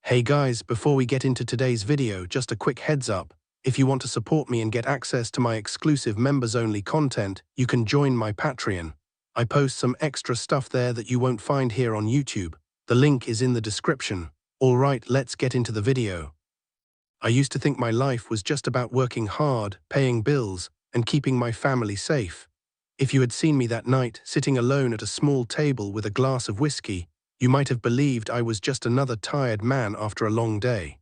Hey guys, before we get into today's video, just a quick heads up. If you want to support me and get access to my exclusive members-only content, you can join my Patreon. I post some extra stuff there that you won't find here on YouTube. The link is in the description. Alright, let's get into the video. I used to think my life was just about working hard, paying bills, and keeping my family safe. If you had seen me that night, sitting alone at a small table with a glass of whiskey, you might have believed I was just another tired man after a long day.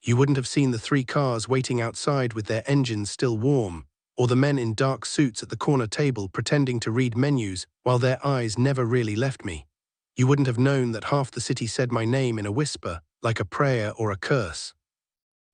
You wouldn't have seen the 3 cars waiting outside with their engines still warm, or the men in dark suits at the corner table pretending to read menus while their eyes never really left me. You wouldn't have known that half the city said my name in a whisper, like a prayer or a curse.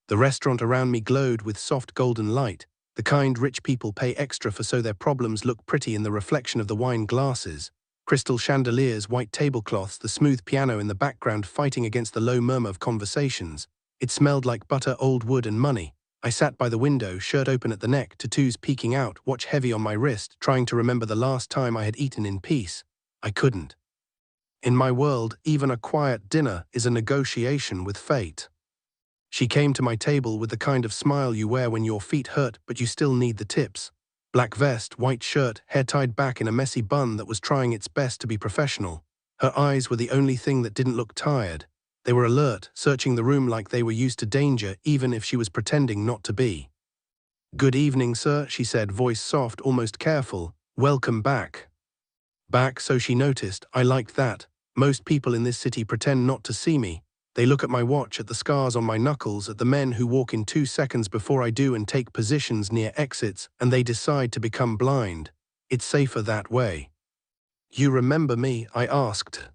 The restaurant around me glowed with soft golden light, the kind rich people pay extra for so their problems look pretty in the reflection of the wine glasses. Crystal chandeliers, white tablecloths, the smooth piano in the background fighting against the low murmur of conversations. It smelled like butter, old wood and money. I sat by the window, shirt open at the neck, tattoos peeking out, watch heavy on my wrist, trying to remember the last time I had eaten in peace. I couldn't. In my world, even a quiet dinner is a negotiation with fate. She came to my table with the kind of smile you wear when your feet hurt but you still need the tips. Black vest, white shirt, hair tied back in a messy bun that was trying its best to be professional. Her eyes were the only thing that didn't look tired. They were alert, searching the room like they were used to danger even if she was pretending not to be. "Good evening, sir," she said, voice soft, almost careful. "Welcome back." Back, so she noticed. I liked that. Most people in this city pretend not to see me. They look at my watch, at the scars on my knuckles, at the men who walk in 2 seconds before I do and take positions near exits, and they decide to become blind. It's safer that way. "You remember me?" I asked.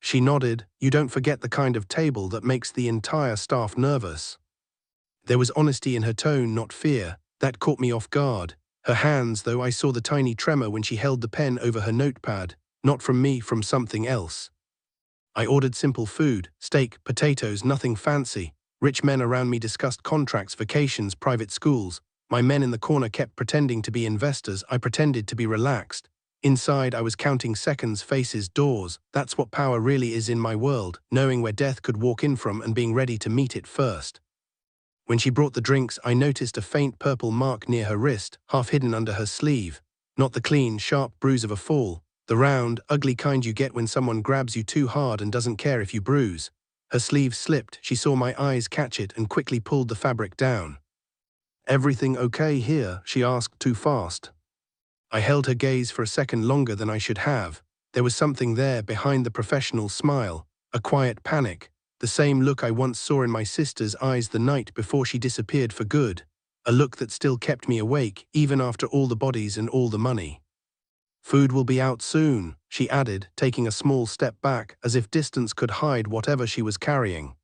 She nodded. "You don't forget the kind of table that makes the entire staff nervous." There was honesty in her tone, not fear. That caught me off guard. Her hands, though, I saw the tiny tremor when she held the pen over her notepad. Not from me, from something else. I ordered simple food, steak, potatoes, nothing fancy. Rich men around me discussed contracts, vacations, private schools. My men in the corner kept pretending to be investors. I pretended to be relaxed. Inside, I was counting seconds, faces, doors. That's what power really is in my world, knowing where death could walk in from and being ready to meet it first. When she brought the drinks, I noticed a faint purple mark near her wrist, half hidden under her sleeve. Not the clean, sharp bruise of a fall. The round, ugly kind you get when someone grabs you too hard and doesn't care if you bruise. Her sleeve slipped, she saw my eyes catch it and quickly pulled the fabric down. "Everything okay here?" she asked, too fast. I held her gaze for a second longer than I should have. There was something there behind the professional smile, a quiet panic, the same look I once saw in my sister's eyes the night before she disappeared for good. A look that still kept me awake, even after all the bodies and all the money. "Food will be out soon," she added, taking a small step back, as if distance could hide whatever she was carrying.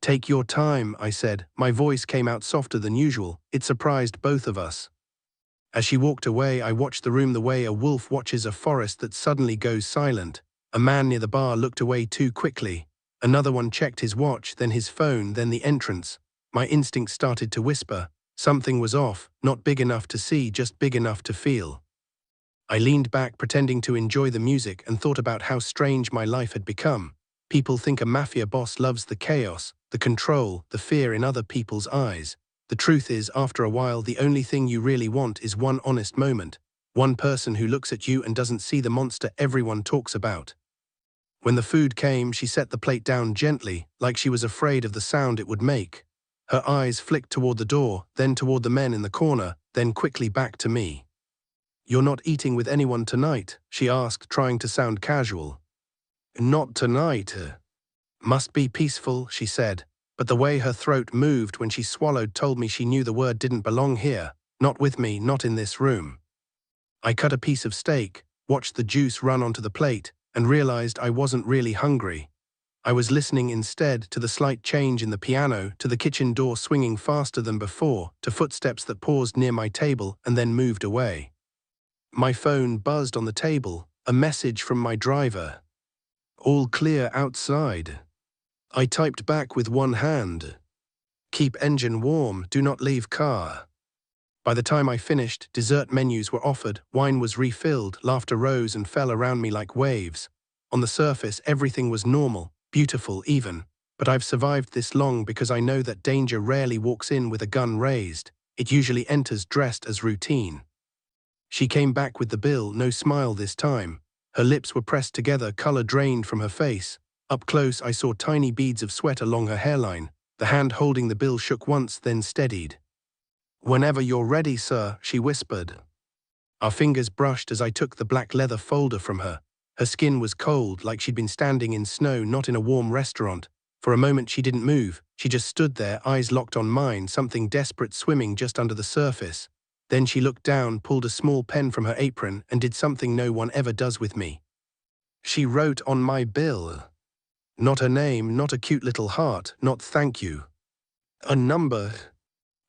"Take your time," I said. My voice came out softer than usual. It surprised both of us. As she walked away, I watched the room the way a wolf watches a forest that suddenly goes silent. A man near the bar looked away too quickly. Another one checked his watch, then his phone, then the entrance. My instinct started to whisper. Something was off, not big enough to see, just big enough to feel. I leaned back, pretending to enjoy the music, and thought about how strange my life had become. People think a mafia boss loves the chaos, the control, the fear in other people's eyes. The truth is, after a while, the only thing you really want is one honest moment. One person who looks at you and doesn't see the monster everyone talks about. When the food came, she set the plate down gently, like she was afraid of the sound it would make. Her eyes flicked toward the door, then toward the men in the corner, then quickly back to me. "You're not eating with anyone tonight?" she asked, trying to sound casual. "Not tonight. Must be peaceful," she said, but the way her throat moved when she swallowed told me she knew the word didn't belong here. Not with me, not in this room. I cut a piece of steak, watched the juice run onto the plate, and realized I wasn't really hungry. I was listening instead to the slight change in the piano, to the kitchen door swinging faster than before, to footsteps that paused near my table and then moved away. My phone buzzed on the table, a message from my driver. "All clear outside." I typed back with one hand. "Keep engine warm, do not leave car." By the time I finished, dessert menus were offered, wine was refilled, laughter rose and fell around me like waves. On the surface, everything was normal, beautiful even, But I've survived this long because I know that danger rarely walks in with a gun raised. It usually enters dressed as routine. She came back with the bill, no smile this time. Her lips were pressed together, color drained from her face. Up close, I saw tiny beads of sweat along her hairline. The hand holding the bill shook once, then steadied. "Whenever you're ready, sir," she whispered. Our fingers brushed as I took the black leather folder from her. Her skin was cold, like she'd been standing in snow, not in a warm restaurant. For a moment she didn't move. She just stood there, eyes locked on mine, something desperate swimming just under the surface. Then she looked down, pulled a small pen from her apron, and did something no one ever does with me. She wrote on my bill. Not her name, not a cute little heart, not thank you. A number.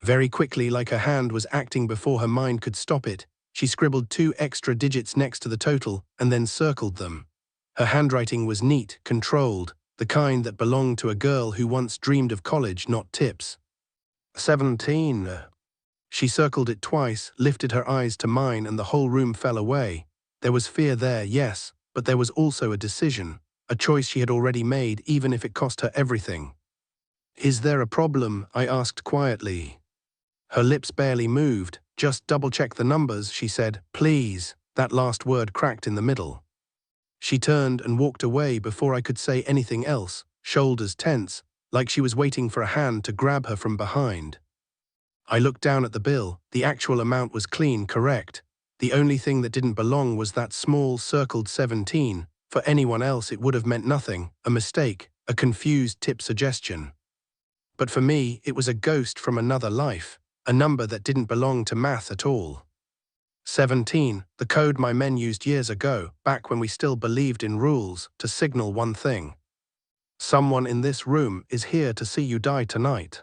Very quickly, like her hand was acting before her mind could stop it, she scribbled 2 extra digits next to the total and then circled them. Her handwriting was neat, controlled, the kind that belonged to a girl who once dreamed of college, not tips. 17. She circled it twice, lifted her eyes to mine, and the whole room fell away. There was fear there, yes, but there was also a decision, a choice she had already made, even if it cost her everything. "Is there a problem?" I asked quietly. Her lips barely moved. "Just double-check the numbers," she said. "Please." That last word cracked in the middle. She turned and walked away before I could say anything else, shoulders tense, like she was waiting for a hand to grab her from behind. I looked down at the bill. The actual amount was clean, correct. The only thing that didn't belong was that small, circled 17. For anyone else it would have meant nothing, a mistake, a confused tip suggestion. But for me, it was a ghost from another life, a number that didn't belong to math at all. 17, the code my men used years ago, back when we still believed in rules, to signal one thing. Someone in this room is here to see you die tonight.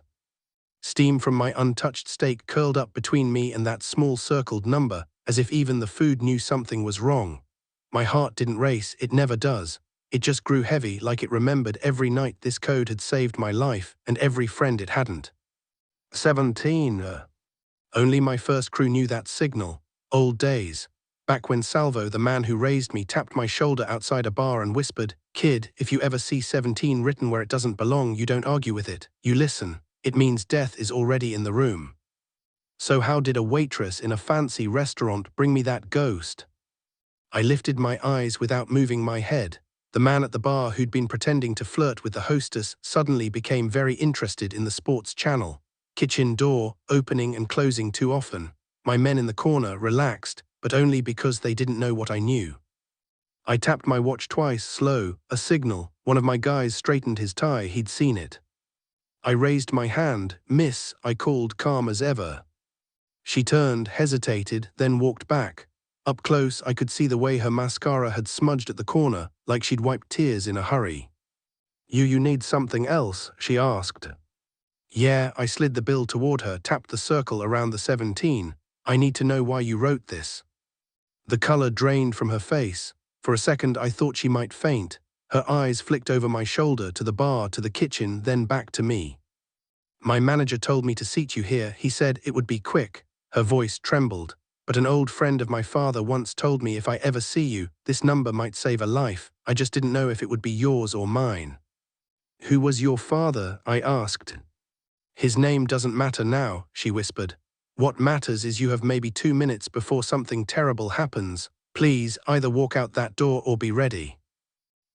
Steam from my untouched steak curled up between me and that small circled number, as if even the food knew something was wrong. My heart didn't race, it never does. It just grew heavy, like it remembered every night this code had saved my life, and every friend it hadn't. 17. Only my first crew knew that signal. Old days. Back when Salvo, the man who raised me, tapped my shoulder outside a bar and whispered, "Kid, if you ever see 17 written where it doesn't belong, you don't argue with it. You listen. It means death is already in the room." So how did a waitress in a fancy restaurant bring me that ghost? I lifted my eyes without moving my head. The man at the bar who'd been pretending to flirt with the hostess suddenly became very interested in the sports channel. Kitchen door, opening and closing too often. My men in the corner relaxed, but only because they didn't know what I knew. I tapped my watch twice, slow, a signal. One of my guys straightened his tie, he'd seen it. I raised my hand. "Miss," I called, calm as ever. She turned, hesitated, then walked back. Up close, I could see the way her mascara had smudged at the corner, like she'd wiped tears in a hurry. You need something else?" she asked. "Yeah," I slid the bill toward her, tapped the circle around the 17. "I need to know why you wrote this." The color drained from her face. For a second I thought she might faint. Her eyes flicked over my shoulder, to the bar, to the kitchen, then back to me. "My manager told me to seat you here. He said it would be quick." Her voice trembled. "But an old friend of my father once told me if I ever see you, this number might save a life. I just didn't know if it would be yours or mine." "Who was your father?" I asked. "His name doesn't matter now," she whispered. "What matters is you have maybe 2 minutes before something terrible happens. Please, either walk out that door or be ready."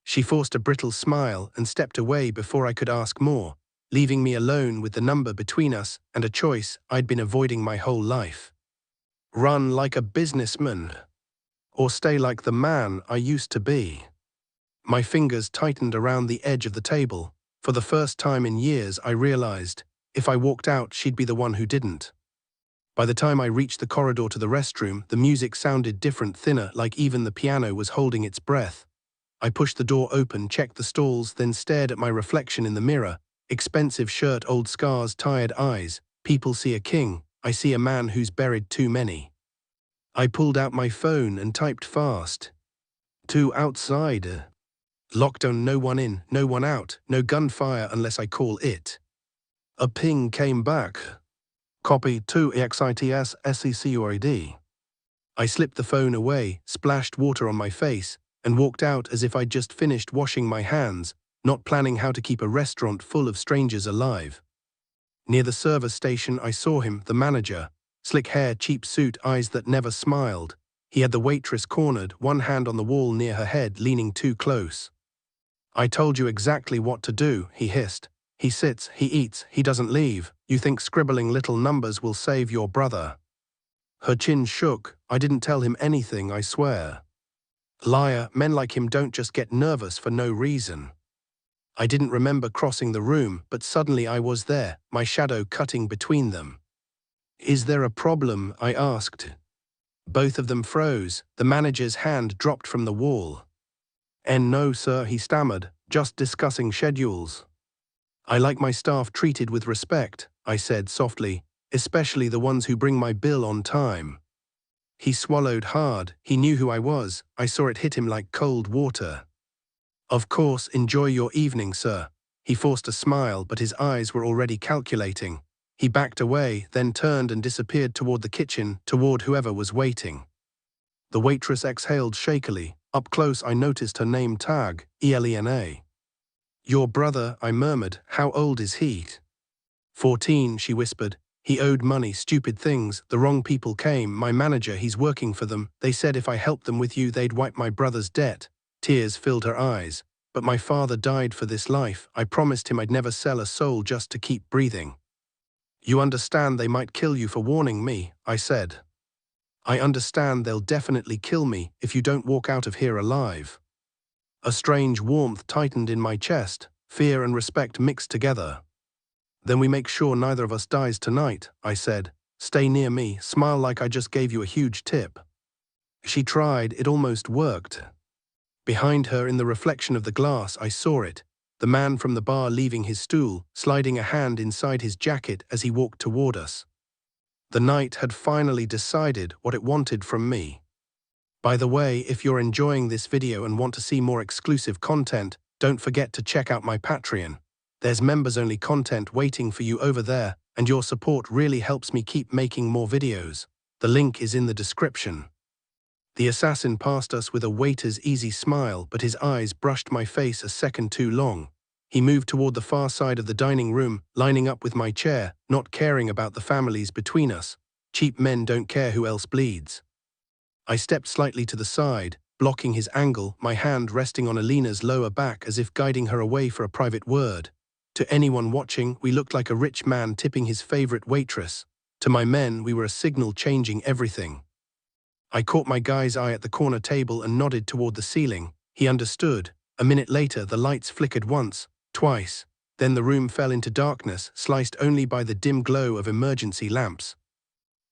She forced a brittle smile and stepped away before I could ask more, leaving me alone with the number between us and a choice I'd been avoiding my whole life. Run like a businessman, or stay like the man I used to be. My fingers tightened around the edge of the table. For the first time in years, I realized, if I walked out, she'd be the one who didn't. By the time I reached the corridor to the restroom, the music sounded different, thinner, like even the piano was holding its breath. I pushed the door open, checked the stalls, then stared at my reflection in the mirror. Expensive shirt, old scars, tired eyes. People see a king. I see a man who's buried too many. I pulled out my phone and typed fast. "To outside. Lockdown, no one in, no one out, no gunfire unless I call it." A ping came back. "Copy 2 EXITS SECURID." I slipped the phone away, splashed water on my face, and walked out as if I'd just finished washing my hands, not planning how to keep a restaurant full of strangers alive. Near the service station I saw him, the manager. Slick hair, cheap suit, eyes that never smiled. He had the waitress cornered, one hand on the wall near her head, leaning too close. "I told you exactly what to do," he hissed. "He sits, he eats, he doesn't leave. You think scribbling little numbers will save your brother?" Her chin shook. "I didn't tell him anything, I swear." "Liar, men like him don't just get nervous for no reason." I didn't remember crossing the room, but suddenly I was there, my shadow cutting between them. "Is there a problem?" I asked. Both of them froze. The manager's hand dropped from the wall. "No, sir," he stammered, "just discussing schedules." "I like my staff treated with respect," I said softly, "especially the ones who bring my bill on time." He swallowed hard. He knew who I was. I saw it hit him like cold water. "Of course, enjoy your evening, sir." He forced a smile, but his eyes were already calculating. He backed away, then turned and disappeared toward the kitchen, toward whoever was waiting. The waitress exhaled shakily. Up close I noticed her name tag, Elena. "Your brother," I murmured. "How old is he?" 14, she whispered. "He owed money, stupid things. The wrong people came. My manager, he's working for them. They said if I helped them with you, they'd wipe my brother's debt." Tears filled her eyes. "But my father died for this life. I promised him I'd never sell a soul just to keep breathing." "You understand they might kill you for warning me," I said. "I understand they'll definitely kill me if you don't walk out of here alive." A strange warmth tightened in my chest, fear and respect mixed together. "Then we make sure neither of us dies tonight," I said. "Stay near me, smile like I just gave you a huge tip." She tried, it almost worked. Behind her, in the reflection of the glass, I saw it. The man from the bar leaving his stool, sliding a hand inside his jacket as he walked toward us. The night had finally decided what it wanted from me. By the way, if you're enjoying this video and want to see more exclusive content, don't forget to check out my Patreon. There's members-only content waiting for you over there, and your support really helps me keep making more videos. The link is in the description. The assassin passed us with a waiter's easy smile, but his eyes brushed my face a second too long. He moved toward the far side of the dining room, lining up with my chair, not caring about the families between us. Cheap men don't care who else bleeds. I stepped slightly to the side, blocking his angle, my hand resting on Alina's lower back as if guiding her away for a private word. To anyone watching, we looked like a rich man tipping his favorite waitress. To my men, we were a signal changing everything. I caught my guy's eye at the corner table and nodded toward the ceiling. He understood. A minute later, the lights flickered once, twice. Then the room fell into darkness, sliced only by the dim glow of emergency lamps.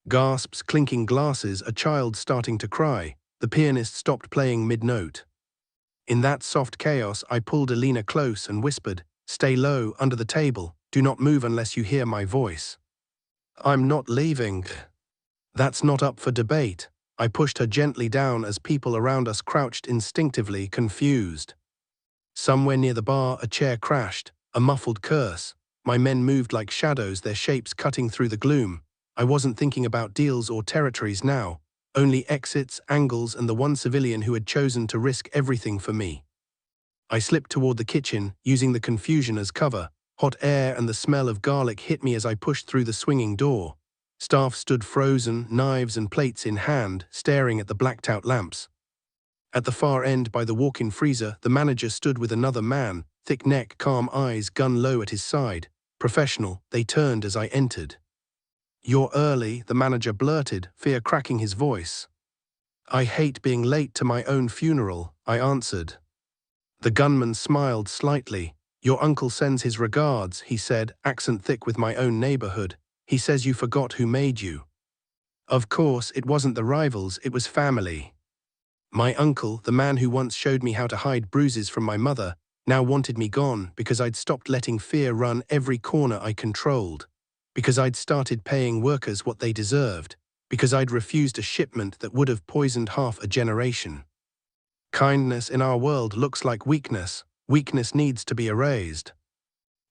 Gasps, clinking glasses, a child starting to cry. The pianist stopped playing mid-note. In that soft chaos, I pulled Alina close and whispered, "Stay low, under the table. Do not move unless you hear my voice." "I'm not leaving." "That's not up for debate." I pushed her gently down as people around us crouched instinctively, confused. Somewhere near the bar, a chair crashed, a muffled curse. My men moved like shadows, their shapes cutting through the gloom. I wasn't thinking about deals or territories now, only exits, angles, and the one civilian who had chosen to risk everything for me. I slipped toward the kitchen, using the confusion as cover. Hot air and the smell of garlic hit me as I pushed through the swinging door. Staff stood frozen, knives and plates in hand, staring at the blacked-out lamps. At the far end by the walk-in freezer, the manager stood with another man, thick neck, calm eyes, gun low at his side. Professional, they turned as I entered. "You're early," the manager blurted, fear cracking his voice. "I hate being late to my own funeral," I answered. The gunman smiled slightly. "Your uncle sends his regards," he said, accent thick with my own neighborhood. "He says you forgot who made you." Of course, it wasn't the rivals, it was family. My uncle, the man who once showed me how to hide bruises from my mother, now wanted me gone because I'd stopped letting fear run every corner I controlled. Because I'd started paying workers what they deserved. Because I'd refused a shipment that would have poisoned half a generation. Kindness in our world looks like weakness. Weakness needs to be erased.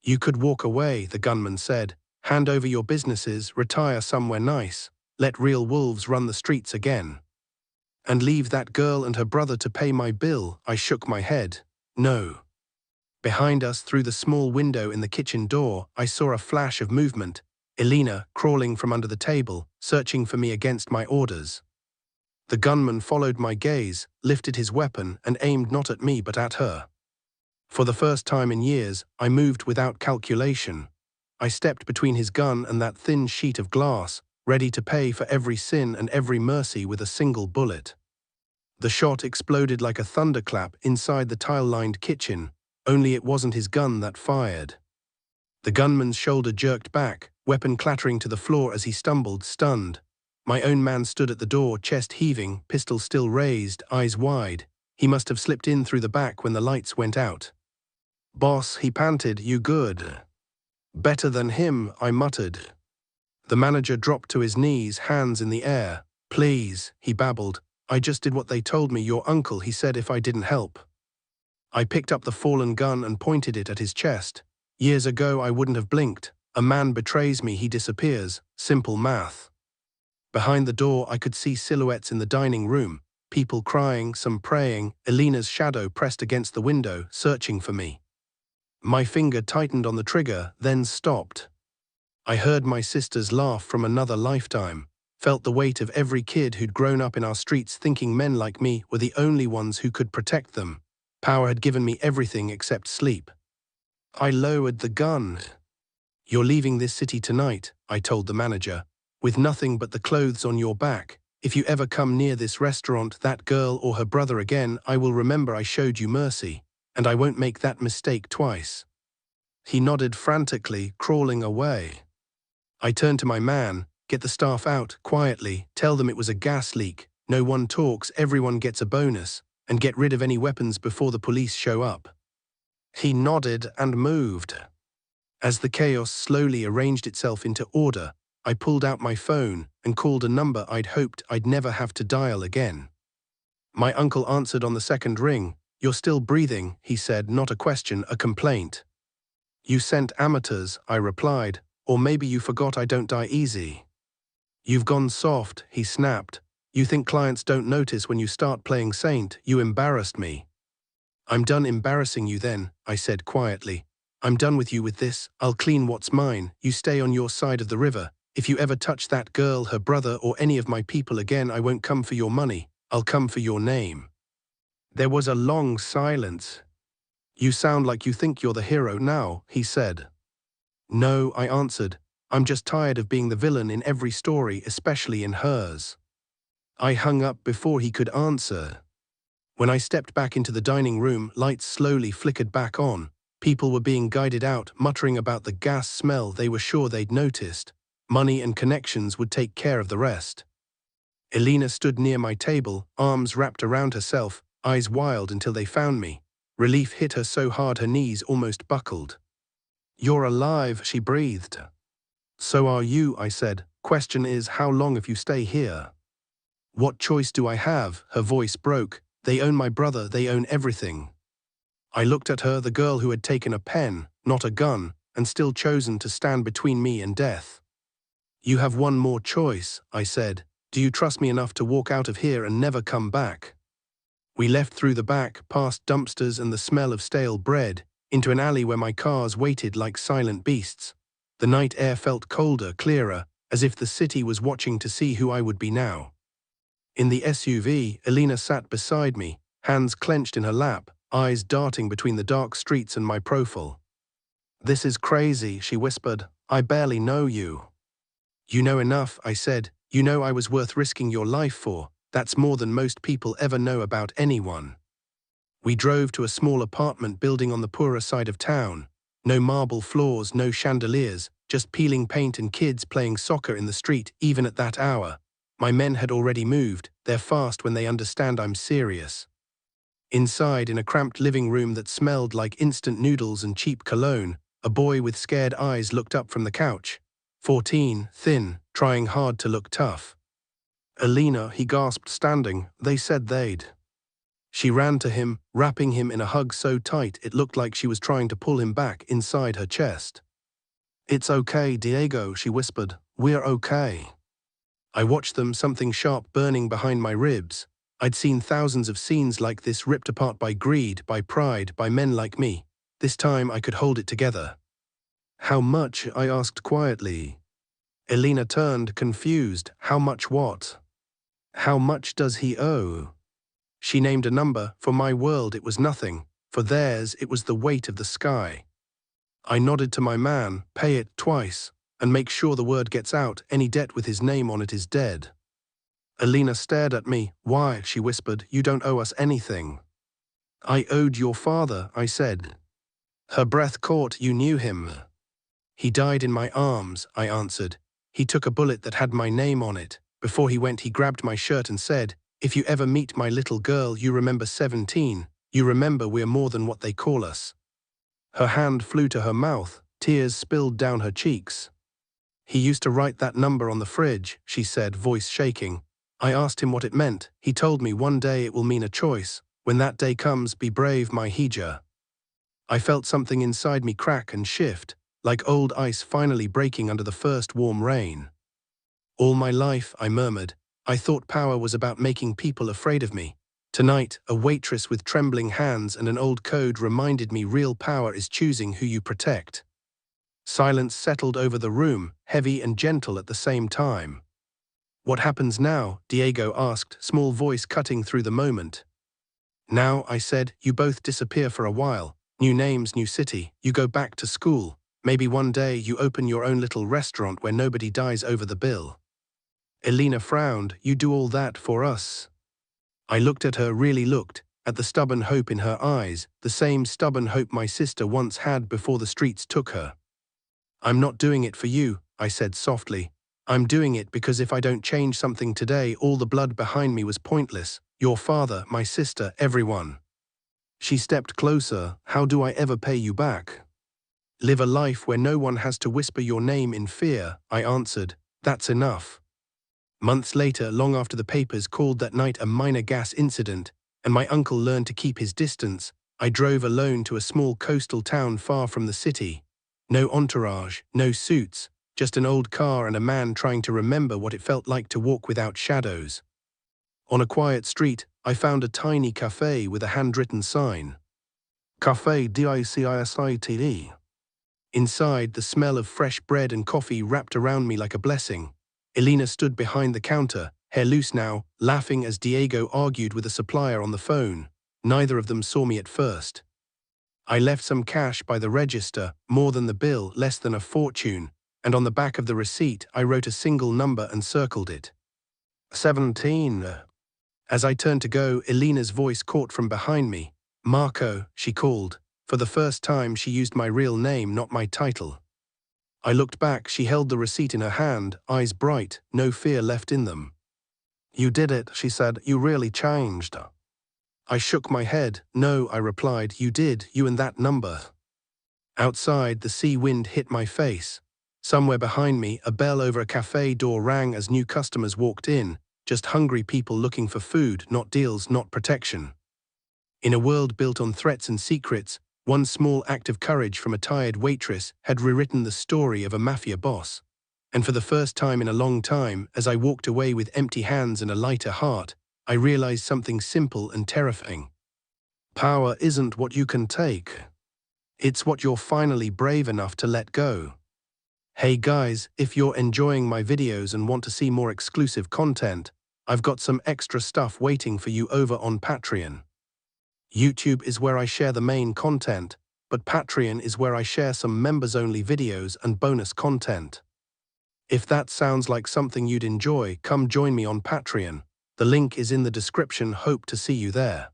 "You could walk away," the gunman said. "Hand over your businesses, retire somewhere nice. Let real wolves run the streets again. And leave that girl and her brother to pay my bill." I shook my head. "No." Behind us, through the small window in the kitchen door, I saw a flash of movement. Elena, crawling from under the table, searching for me against my orders. The gunman followed my gaze, lifted his weapon, and aimed not at me but at her. For the first time in years, I moved without calculation. I stepped between his gun and that thin sheet of glass, ready to pay for every sin and every mercy with a single bullet. The shot exploded like a thunderclap inside the tile-lined kitchen, only it wasn't his gun that fired. The gunman's shoulder jerked back, weapon clattering to the floor as he stumbled, stunned. My own man stood at the door, chest heaving, pistol still raised, eyes wide. He must have slipped in through the back when the lights went out. "Boss," he panted, "you good?" "Better than him," I muttered. The manager dropped to his knees, hands in the air. "Please," he babbled. "I just did what they told me. Your uncle, he said if I didn't help." I picked up the fallen gun and pointed it at his chest. Years ago I wouldn't have blinked. A man betrays me, he disappears. Simple math. Behind the door I could see silhouettes in the dining room, people crying, some praying. Elena's shadow pressed against the window, searching for me. My finger tightened on the trigger, then stopped. I heard my sister's laugh from another lifetime, felt the weight of every kid who'd grown up in our streets thinking men like me were the only ones who could protect them. Power had given me everything except sleep. I lowered the gun. "You're leaving this city tonight," I told the manager, "with nothing but the clothes on your back. If you ever come near this restaurant, that girl or her brother again, I will remember I showed you mercy, and I won't make that mistake twice." He nodded frantically, crawling away. I turned to my man. "Get the staff out, quietly, tell them it was a gas leak, no one talks, everyone gets a bonus, and get rid of any weapons before the police show up." He nodded and moved. As the chaos slowly arranged itself into order, I pulled out my phone and called a number I'd hoped I'd never have to dial again. My uncle answered on the second ring. "You're still breathing," he said, not a question, a complaint. "You sent amateurs," I replied, "or maybe you forgot I don't die easy." "You've gone soft," he snapped. "You think clients don't notice when you start playing saint? You embarrassed me." "I'm done embarrassing you then," I said quietly. "I'm done with you with this. I'll clean what's mine. You stay on your side of the river. If you ever touch that girl, her brother, or any of my people again, I won't come for your money. I'll come for your name." There was a long silence. "You sound like you think you're the hero now," he said. "No," I answered. "I'm just tired of being the villain in every story, especially in hers." I hung up before he could answer. When I stepped back into the dining room, lights slowly flickered back on. People were being guided out, muttering about the gas smell they were sure they'd noticed. Money and connections would take care of the rest. Elena stood near my table, arms wrapped around herself, eyes wild until they found me. Relief hit her so hard her knees almost buckled. "You're alive," she breathed. "So are you," I said. "Question is, how long if you stay here?" "What choice do I have?" Her voice broke. "They own my brother, they own everything." I looked at her, the girl who had taken a pen, not a gun, and still chosen to stand between me and death. "You have one more choice," I said. "Do you trust me enough to walk out of here and never come back?" We left through the back, past dumpsters and the smell of stale bread, into an alley where my cars waited like silent beasts. The night air felt colder, clearer, as if the city was watching to see who I would be now. In the SUV, Elena sat beside me, hands clenched in her lap, eyes darting between the dark streets and my profile. "This is crazy," she whispered. "I barely know you." "You know enough," I said. "You know I was worth risking your life for. That's more than most people ever know about anyone." We drove to a small apartment building on the poorer side of town. No marble floors, no chandeliers, just peeling paint and kids playing soccer in the street, even at that hour. My men had already moved. They're fast when they understand I'm serious. Inside, in a cramped living room that smelled like instant noodles and cheap cologne, a boy with scared eyes looked up from the couch. 14, thin, trying hard to look tough. "Elena," he gasped, standing. "They said they'd." She ran to him, wrapping him in a hug so tight it looked like she was trying to pull him back inside her chest. "It's okay, Diego," she whispered. "We're okay." I watched them, something sharp burning behind my ribs. I'd seen thousands of scenes like this ripped apart by greed, by pride, by men like me. This time I could hold it together. How much? I asked quietly. Elena turned, confused. How much what? How much does he owe? She named a number. For my world it was nothing. For theirs it was the weight of the sky. I nodded to my man. Pay it twice, and make sure the word gets out. Any debt with his name on it is dead. Elena stared at me. Why? She whispered. You don't owe us anything. I owed your father, I said. Her breath caught. You knew him. He died in my arms, I answered. He took a bullet that had my name on it. Before he went, he grabbed my shirt and said, if you ever meet my little girl, you remember 17. You remember we're more than what they call us. Her hand flew to her mouth. Tears spilled down her cheeks. He used to write that number on the fridge, she said, voice shaking. I asked him what it meant. He told me one day it will mean a choice. When that day comes, be brave, my Hija. I felt something inside me crack and shift, like old ice finally breaking under the first warm rain. All my life, I murmured, I thought power was about making people afraid of me. Tonight, a waitress with trembling hands and an old code reminded me real power is choosing who you protect. Silence settled over the room, heavy and gentle at the same time. What happens now? Diego asked, small voice cutting through the moment. Now, I said, you both disappear for a while. New names, new city. You go back to school. Maybe one day you open your own little restaurant where nobody dies over the bill. Elena frowned. You do all that for us? I looked at her, really looked, at the stubborn hope in her eyes, the same stubborn hope my sister once had before the streets took her. I'm not doing it for you, I said softly. I'm doing it because if I don't change something today, all the blood behind me was pointless. Your father, my sister, everyone. She stepped closer. How do I ever pay you back? Live a life where no one has to whisper your name in fear, I answered. That's enough. Months later, long after the papers called that night a minor gas incident, and my uncle learned to keep his distance, I drove alone to a small coastal town far from the city. No entourage, no suits, just an old car and a man trying to remember what it felt like to walk without shadows. On a quiet street, I found a tiny cafe with a handwritten sign. Café DICISITE. Inside, the smell of fresh bread and coffee wrapped around me like a blessing. Elena stood behind the counter, hair loose now, laughing as Diego argued with a supplier on the phone. Neither of them saw me at first. I left some cash by the register, more than the bill, less than a fortune, and on the back of the receipt I wrote a single number and circled it. 17. As I turned to go, Elena's voice caught from behind me. Marco, she called. For the first time she used my real name, not my title. I looked back. She held the receipt in her hand, eyes bright, no fear left in them. You did it, she said. You really changed. I shook my head. No, I replied. You did, you and that number. Outside, the sea wind hit my face. Somewhere behind me, a bell over a cafe door rang as new customers walked in, just hungry people looking for food, not deals, not protection. In a world built on threats and secrets, one small act of courage from a tired waitress had rewritten the story of a mafia boss. And for the first time in a long time, as I walked away with empty hands and a lighter heart, I realized something simple and terrifying. Power isn't what you can take. It's what you're finally brave enough to let go. Hey guys, if you're enjoying my videos and want to see more exclusive content, I've got some extra stuff waiting for you over on Patreon. YouTube is where I share the main content, but Patreon is where I share some members-only videos and bonus content. If that sounds like something you'd enjoy, come join me on Patreon. The link is in the description. Hope to see you there.